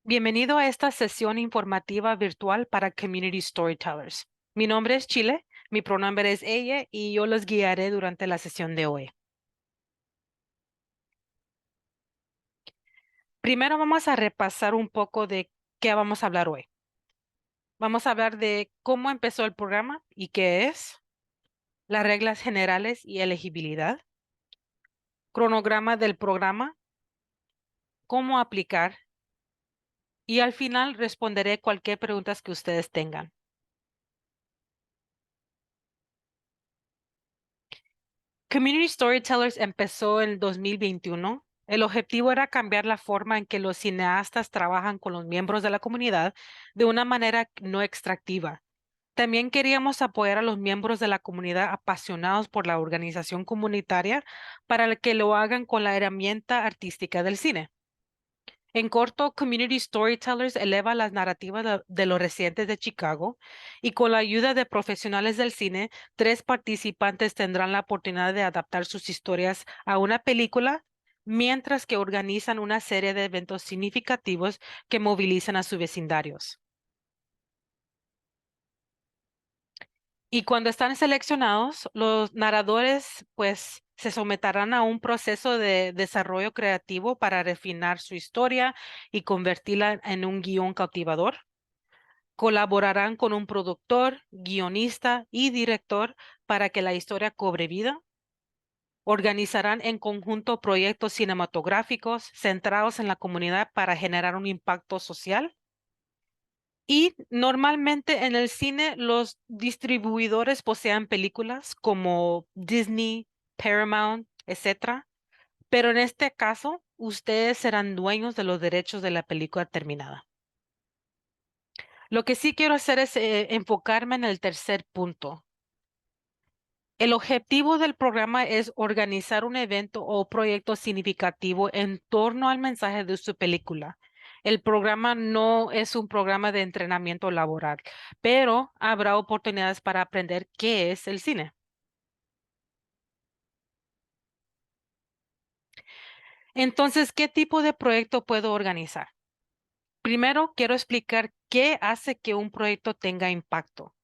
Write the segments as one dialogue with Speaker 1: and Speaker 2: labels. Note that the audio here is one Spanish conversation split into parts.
Speaker 1: Bienvenido a esta sesión informativa virtual para Community Storytellers. Mi nombre es Chile, mi pronombre es ella y yo los guiaré durante la sesión de hoy. Primero vamos a repasar un poco de qué vamos a hablar hoy. Vamos a hablar de cómo empezó el programa y qué es, las reglas generales y elegibilidad, cronograma del programa, cómo aplicar y al final responderé cualquier pregunta que ustedes tengan. Community Storytellers empezó en 2021. El objetivo era cambiar la forma en que los cineastas trabajan con los miembros de la comunidad de una manera no extractiva. También queríamos apoyar a los miembros de la comunidad apasionados por la organización comunitaria para que lo hagan con la herramienta artística del cine. En corto, Community Storytellers eleva las narrativas de los residentes de Chicago y con la ayuda de profesionales del cine, tres participantes tendrán la oportunidad de adaptar sus historias a una película mientras que organizan una serie de eventos significativos que movilizan a sus vecindarios. Y cuando están seleccionados, los narradores pues se someterán a un proceso de desarrollo creativo para refinar su historia y convertirla en un guión cautivador. Colaborarán con un productor, guionista y director para que la historia cobre vida. Organizarán en conjunto proyectos cinematográficos centrados en la comunidad para generar un impacto social. Y normalmente en el cine los distribuidores poseen películas como Disney, Paramount, etcétera, pero en este caso ustedes serán dueños de los derechos de la película terminada. Lo que sí quiero hacer es enfocarme en el tercer punto. El objetivo del programa es organizar un evento o proyecto significativo en torno al mensaje de su película. El programa no es un programa de entrenamiento laboral, pero habrá oportunidades para aprender qué es el cine. Entonces, ¿qué tipo de proyecto puedo organizar? Primero, quiero explicar qué hace que un proyecto tenga impacto.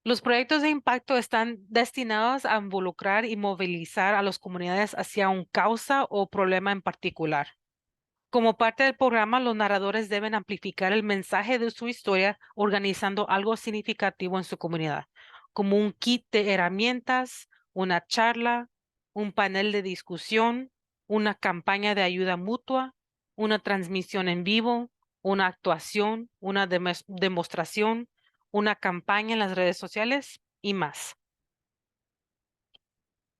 Speaker 1: Los proyectos de impacto están destinados a involucrar y movilizar a las comunidades hacia un causa o problema en particular. Como parte del programa, los narradores deben amplificar el mensaje de su historia organizando algo significativo en su comunidad, como un kit de herramientas, una charla, un panel de discusión, una campaña de ayuda mutua, una transmisión en vivo, una actuación, una demostración, una campaña en las redes sociales y más.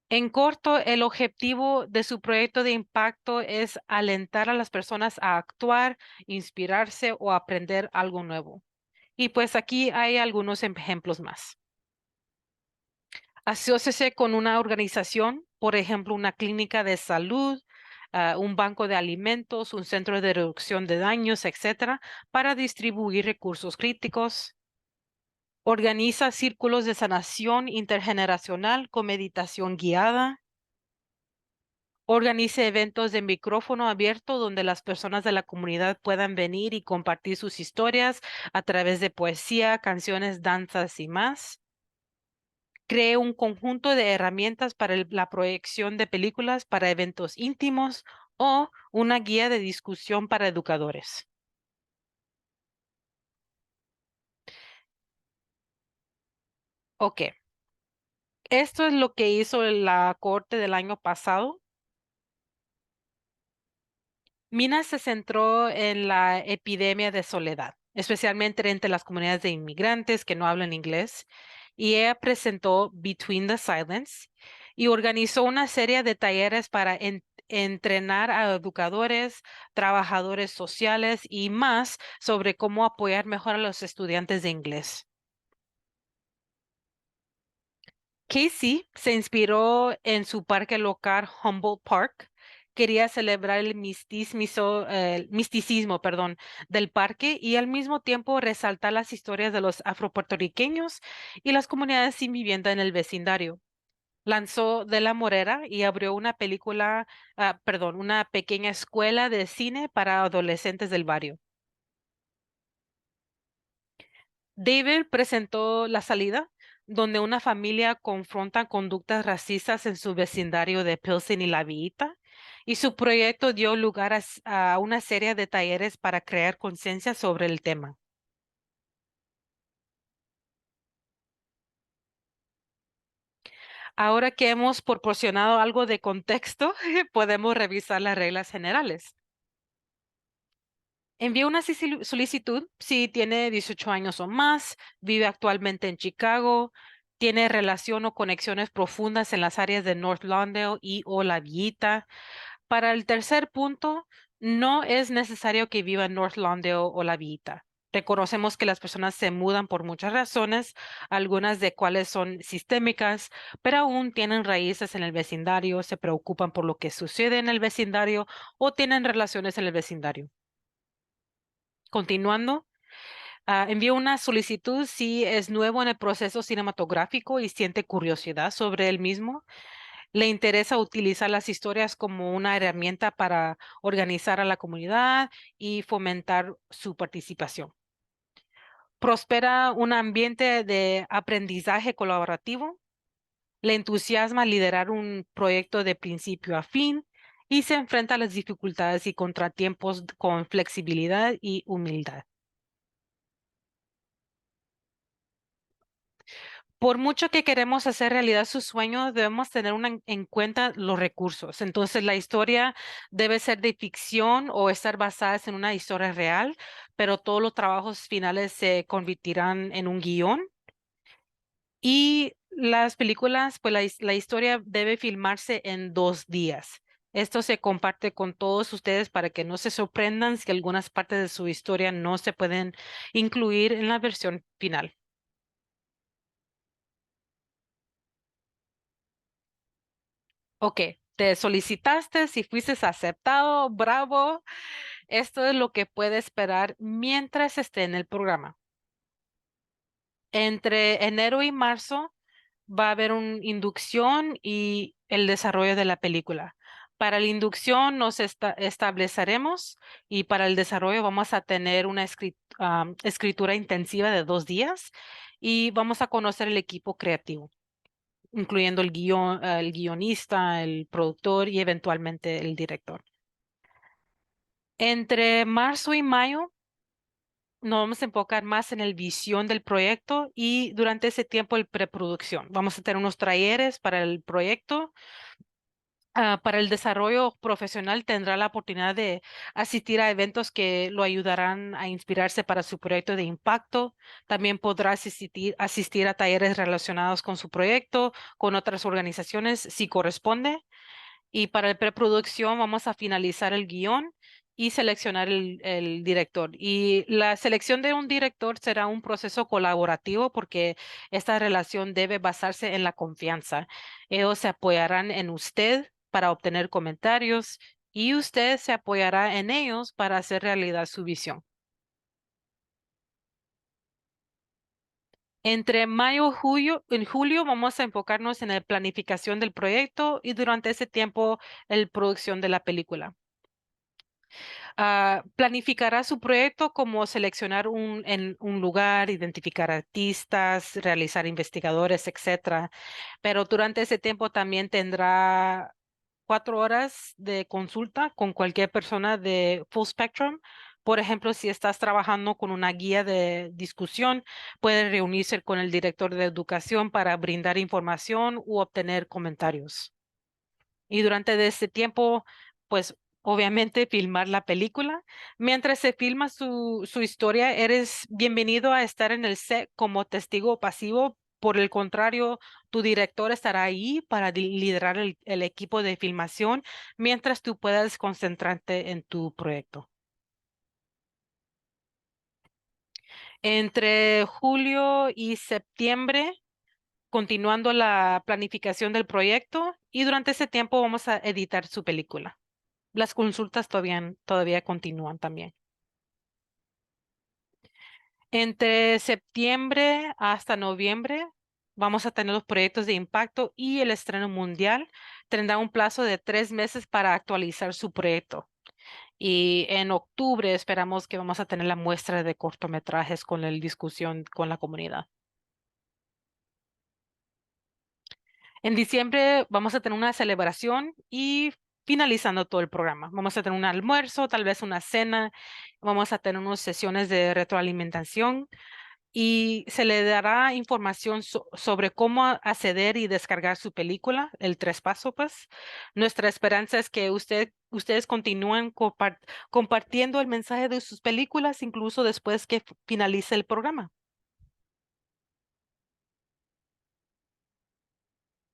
Speaker 1: En corto, el objetivo de su proyecto de impacto es alentar a las personas a actuar, inspirarse o aprender algo nuevo. Y pues aquí hay algunos ejemplos más. Asóciese con una organización, por ejemplo, una clínica de salud, un banco de alimentos, un centro de reducción de daños, etcétera, para distribuir recursos críticos. Organiza círculos de sanación intergeneracional con meditación guiada. Organice eventos de micrófono abierto donde las personas de la comunidad puedan venir y compartir sus historias a través de poesía, canciones, danzas y más. Cree un conjunto de herramientas para la proyección de películas para eventos íntimos o una guía de discusión para educadores. Ok, esto es lo que hizo la corte del año pasado. Mina se centró en la epidemia de soledad, especialmente entre las comunidades de inmigrantes que no hablan inglés, y ella presentó Between the Silence y organizó una serie de talleres para entrenar a educadores, trabajadores sociales y más sobre cómo apoyar mejor a los estudiantes de inglés. Casey se inspiró en su parque local Humboldt Park. Quería celebrar el misticismo, perdón, del parque y al mismo tiempo resaltar las historias de los afropuertorriqueños y las comunidades sin vivienda en el vecindario. Lanzó De la Morera y abrió una pequeña escuela de cine para adolescentes del barrio. David presentó La Salida, donde una familia confronta conductas racistas en su vecindario de Pilsen y La Villita, y su proyecto dio lugar a una serie de talleres para crear conciencia sobre el tema. Ahora que hemos proporcionado algo de contexto, podemos revisar las reglas generales. Envía una solicitud si tiene 18 años o más, vive actualmente en Chicago, tiene relación o conexiones profundas en las áreas de North Lawndale y o La Villita. Para el tercer punto, no es necesario que viva en North Lawndale o La Villita. Reconocemos que las personas se mudan por muchas razones, algunas de cuales son sistémicas, pero aún tienen raíces en el vecindario, se preocupan por lo que sucede en el vecindario o tienen relaciones en el vecindario. Continuando, envío una solicitud si es nuevo en el proceso cinematográfico y siente curiosidad sobre el mismo. Le interesa utilizar las historias como una herramienta para organizar a la comunidad y fomentar su participación. Prospera un ambiente de aprendizaje colaborativo. Le entusiasma liderar un proyecto de principio a fin y se enfrenta a las dificultades y contratiempos con flexibilidad y humildad. Por mucho que queremos hacer realidad sus sueños, debemos tener en cuenta los recursos. Entonces, la historia debe ser de ficción o estar basada en una historia real, pero todos los trabajos finales se convertirán en un guión. Y las películas, pues la historia debe filmarse en 2 días. Esto se comparte con todos ustedes para que no se sorprendan si algunas partes de su historia no se pueden incluir en la versión final. Ok, te solicitaste, si fuiste aceptado, bravo. Esto es lo que puede esperar mientras esté en el programa. Entre enero y marzo va a haber una inducción y el desarrollo de la película. Para la inducción nos estableceremos y para el desarrollo vamos a tener una escritura intensiva de 2 días y vamos a conocer el equipo creativo, incluyendo el guion, el guionista, el productor y eventualmente el director. Entre marzo y mayo nos vamos a enfocar más en el visión del proyecto y durante ese tiempo el preproducción. Vamos a tener unos talleres para el proyecto. Para el desarrollo profesional tendrá la oportunidad de asistir a eventos que lo ayudarán a inspirarse para su proyecto de impacto. También podrá asistir a talleres relacionados con su proyecto, con otras organizaciones, si corresponde. Y para el preproducción vamos a finalizar el guión y seleccionar el director. Y la selección de un director será un proceso colaborativo porque esta relación debe basarse en la confianza. Ellos se apoyarán en usted para obtener comentarios y usted se apoyará en ellos para hacer realidad su visión. Entre mayo y julio, en julio vamos a enfocarnos en la planificación del proyecto y durante ese tiempo, la producción de la película. Planificará su proyecto como seleccionar en un lugar, identificar artistas, realizar investigadores, etcétera. Pero durante ese tiempo también tendrá 4 horas de consulta con cualquier persona de Full Spectrum. Por ejemplo, si estás trabajando con una guía de discusión, puede reunirse con el director de educación para brindar información u obtener comentarios. Y durante de ese tiempo, pues obviamente filmar la película. Mientras se filma su historia, eres bienvenido a estar en el set como testigo pasivo. Por el contrario, tu director estará ahí para liderar el equipo de filmación mientras tú puedas concentrarte en tu proyecto. Entre julio y septiembre, continuando la planificación del proyecto y durante ese tiempo vamos a editar su película. Las consultas todavía continúan también. Entre septiembre hasta noviembre vamos a tener los proyectos de impacto y el estreno mundial. Tendrá un plazo de 3 meses para actualizar su proyecto. Y en octubre esperamos que vamos a tener la muestra de cortometrajes con la discusión con la comunidad. En diciembre vamos a tener una celebración y finalizando todo el programa. Vamos a tener un almuerzo, tal vez una cena, vamos a tener unas sesiones de retroalimentación y se le dará información sobre cómo acceder y descargar su película, el tres paso, pues. Nuestra esperanza es que ustedes continúen compartiendo el mensaje de sus películas incluso después que finalice el programa.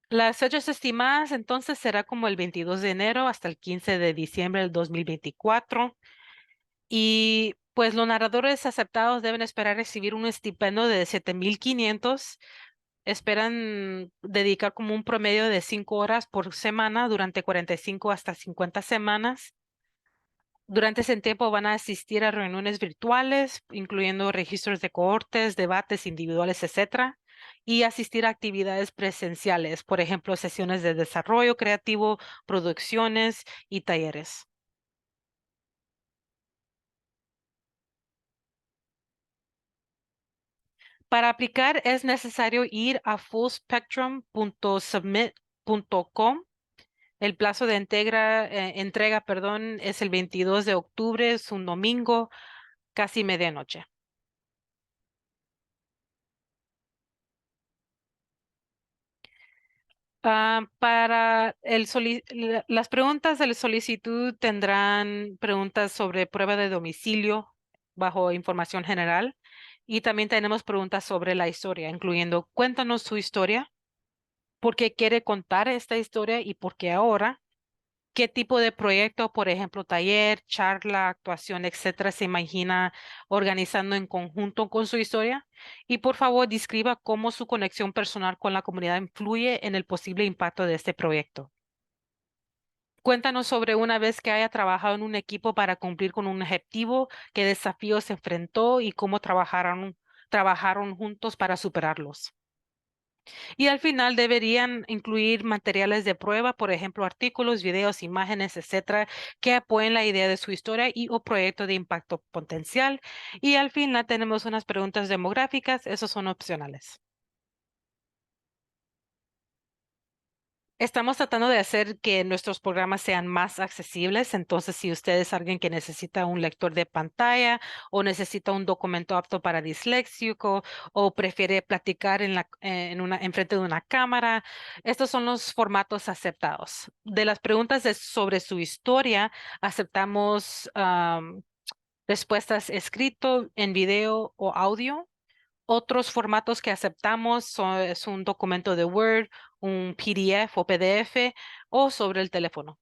Speaker 1: Las fechas estimadas entonces será como el 22 de enero hasta el 15 de diciembre del 2024 y pues los narradores aceptados deben esperar recibir un estipendio de 7,500. Esperan dedicar como un promedio de 5 horas por semana durante 45 hasta 50 semanas. Durante ese tiempo van a asistir a reuniones virtuales, incluyendo registros de cohortes, debates individuales, etcétera, y asistir a actividades presenciales, por ejemplo, sesiones de desarrollo creativo, producciones y talleres. Para aplicar es necesario ir a fullspectrum.submit.com. El plazo de entrega, perdón, es el 22 de octubre, es un domingo, casi medianoche. Para las preguntas de la solicitud tendrán preguntas sobre prueba de domicilio bajo información general y también tenemos preguntas sobre la historia, incluyendo cuéntanos su historia, por qué quiere contar esta historia y por qué ahora. ¿Qué tipo de proyecto, por ejemplo, taller, charla, actuación, etcétera, se imagina organizando en conjunto con su historia? Y por favor, describa cómo su conexión personal con la comunidad influye en el posible impacto de este proyecto. Cuéntanos sobre una vez que haya trabajado en un equipo para cumplir con un objetivo, qué desafíos se enfrentó y cómo trabajaron juntos para superarlos. Y al final deberían incluir materiales de prueba, por ejemplo, artículos, videos, imágenes, etcétera, que apoyen la idea de su historia y o proyecto de impacto potencial. Y al final tenemos unas preguntas demográficas, esos son opcionales. Estamos tratando de hacer que nuestros programas sean más accesibles, entonces si usted es alguien que necesita un lector de pantalla o necesita un documento apto para disléxico o prefiere platicar enfrente de una cámara, estos son los formatos aceptados. De las preguntas sobre su historia, aceptamos respuestas escrito, en video o audio. Otros formatos que aceptamos es un documento de Word, un PDF o PDF o sobre el teléfono.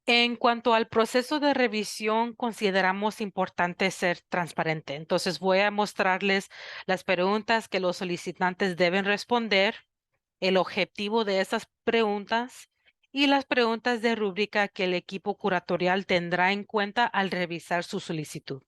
Speaker 1: En cuanto al proceso de revisión, consideramos importante ser transparente. Entonces voy a mostrarles las preguntas que los solicitantes deben responder, el objetivo de esas preguntas y las preguntas de rúbrica que el equipo curatorial tendrá en cuenta al revisar su solicitud.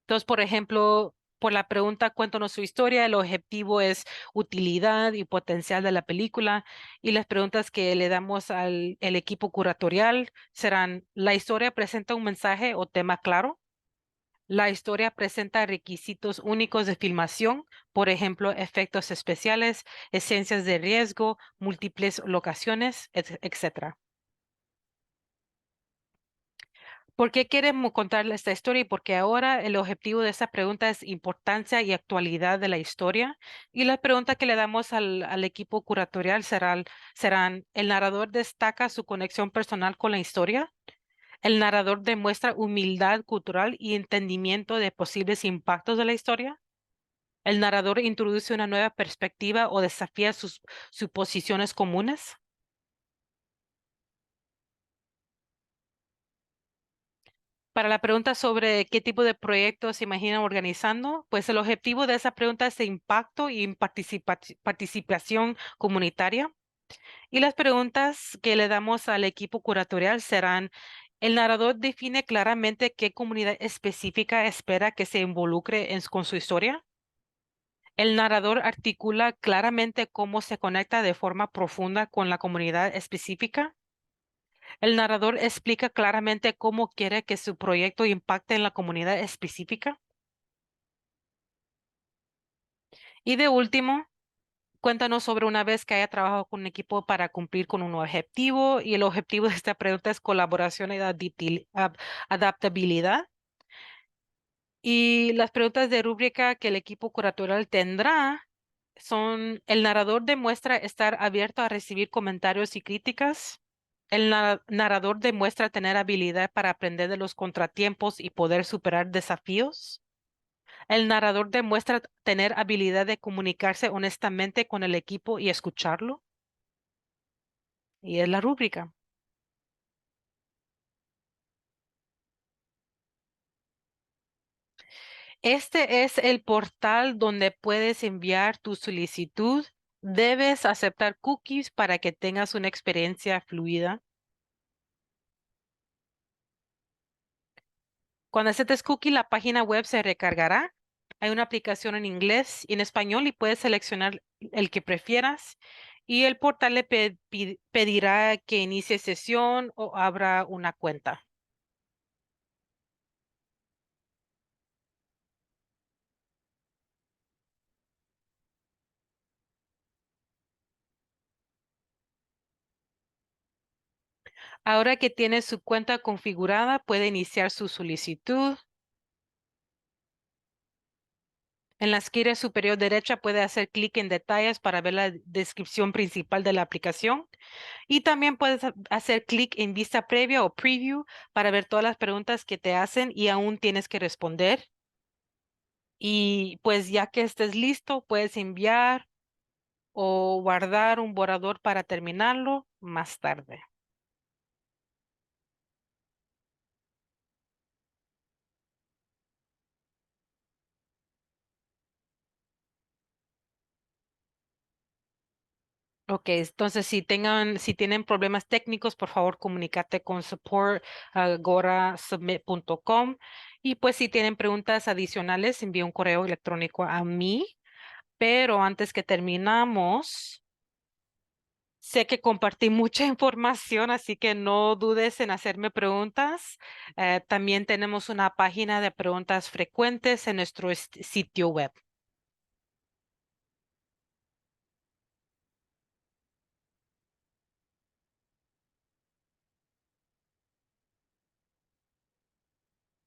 Speaker 1: Entonces, por ejemplo, por la pregunta Cuéntanos su historia, el objetivo es utilidad y potencial de la película. Y las preguntas que le damos al el equipo curatorial serán, ¿la historia presenta un mensaje o tema claro? ¿La historia presenta requisitos únicos de filmación? Por ejemplo, efectos especiales, esencias de riesgo, múltiples locaciones, etcétera. ¿Por qué queremos contarle esta historia? Y porque ahora el objetivo de esta pregunta es importancia y actualidad de la historia. Y la pregunta que le damos al equipo curatorial serán, ¿el narrador destaca su conexión personal con la historia? ¿El narrador demuestra humildad cultural y entendimiento de posibles impactos de la historia? ¿El narrador introduce una nueva perspectiva o desafía sus suposiciones comunes? Para la pregunta sobre qué tipo de proyectos se imaginan organizando, pues el objetivo de esa pregunta es de impacto y participación comunitaria. Y las preguntas que le damos al equipo curatorial serán, ¿el narrador define claramente qué comunidad específica espera que se involucre con su historia? El narrador articula claramente cómo se conecta de forma profunda con la comunidad específica. El narrador explica claramente cómo quiere que su proyecto impacte en la comunidad específica. Y de último, cuéntanos sobre una vez que haya trabajado con un equipo para cumplir con un objetivo. Y el objetivo de esta pregunta es colaboración y adaptabilidad. Y las preguntas de rúbrica que el equipo curatorial tendrá son: el narrador demuestra estar abierto a recibir comentarios y críticas. El narrador demuestra tener habilidad para aprender de los contratiempos y poder superar desafíos. El narrador demuestra tener habilidad de comunicarse honestamente con el equipo y escucharlo. Y es la rúbrica. Este es el portal donde puedes enviar tu solicitud. Debes aceptar cookies para que tengas una experiencia fluida. Cuando aceptes cookie, la página web se recargará. Hay una aplicación en inglés y en español y puedes seleccionar el que prefieras. Y el portal le pedirá que inicie sesión o abra una cuenta. Ahora que tiene su cuenta configurada, puede iniciar su solicitud. En la esquina superior derecha puede hacer clic en detalles para ver la descripción principal de la aplicación. Y también puedes hacer clic en vista previa o preview para ver todas las preguntas que te hacen y aún tienes que responder. Y pues ya que estés listo, puedes enviar o guardar un borrador para terminarlo más tarde. Ok, entonces si tienen problemas técnicos, por favor comunícate con support@gorasubmit.com. Y pues si tienen preguntas adicionales, envía un correo electrónico a mí. Pero antes que terminamos, sé que compartí mucha información, así que no dudes en hacerme preguntas. También tenemos una página de preguntas frecuentes en nuestro sitio web.